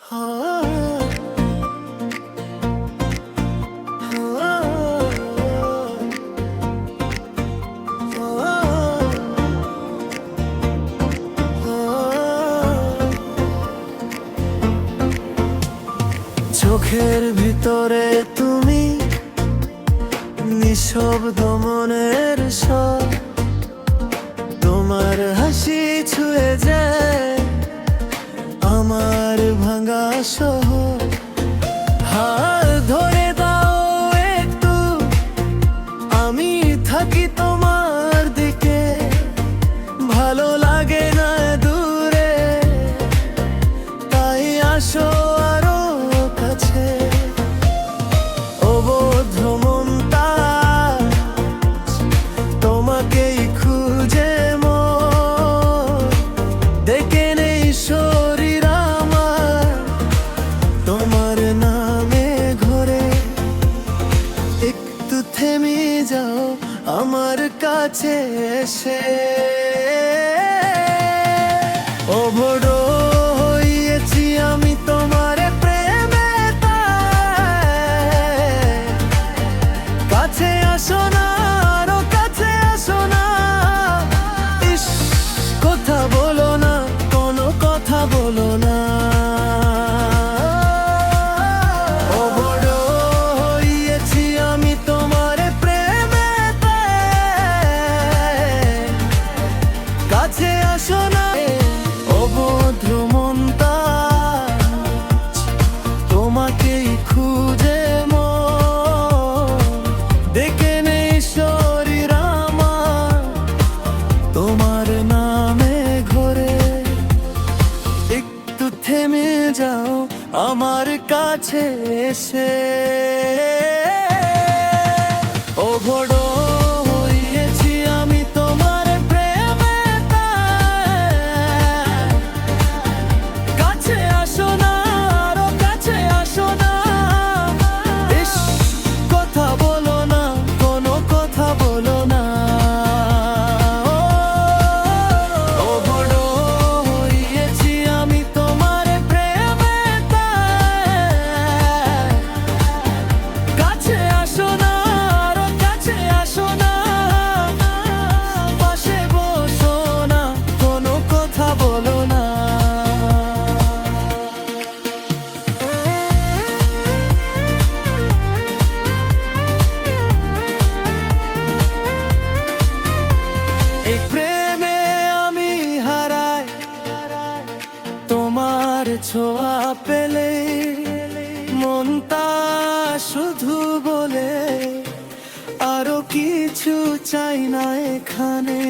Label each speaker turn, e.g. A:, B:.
A: চোখের ভিতরে তুমি নিঃশব্দ মনের স্বর, তোমার হাসি ছুঁয়ে যায় আমার ভাঙা শহর। হাত ধরে দাও একটু, আমি থাকি তোমার দিকে, ভালো লাগে না দূরে, তাই আসো আরো কাছে। অবদ্ধ মনটা তোমাকেই খুঁজে ডেকে নেই শরীর আমার, তোমার নামে ঘরে। একটু থেমে যাও আমার কাছে এসে, অভোর হয়েছি আমি তোমার প্রেমে, কাছে আসো না, আরো কাছে আসো না। ইস, কথা বলো না, কোনো কথা বলো না। অভোর হয়েছি আমি তোমার প্রেমে, কাছে আসো না। অবদ্ধ মনটা তোমাকেই খুঁজে ডেকে নেই শরীর আমার, তোমার নামে ঘরে। একটু থেমে যাও আমার কাছে এসে, অভোর হয়েছি আমি তোমার প্রেমে, কাছে আসো না, আরো কাছে আসো না। ইস, কথা বলো না, কোনো কথা বলো না। অভোর হয়েছি আমি তোমার প্রেমে, কাছে আসো না, আরো কাছে আসো না। পাশে বসো না, কোনো কথা বলো না। এই প্রেমে আমি হারাই তোমার ছোঁয়া পেলে, মনটা শুধু বলে আরো কিছু চাই না এখানে।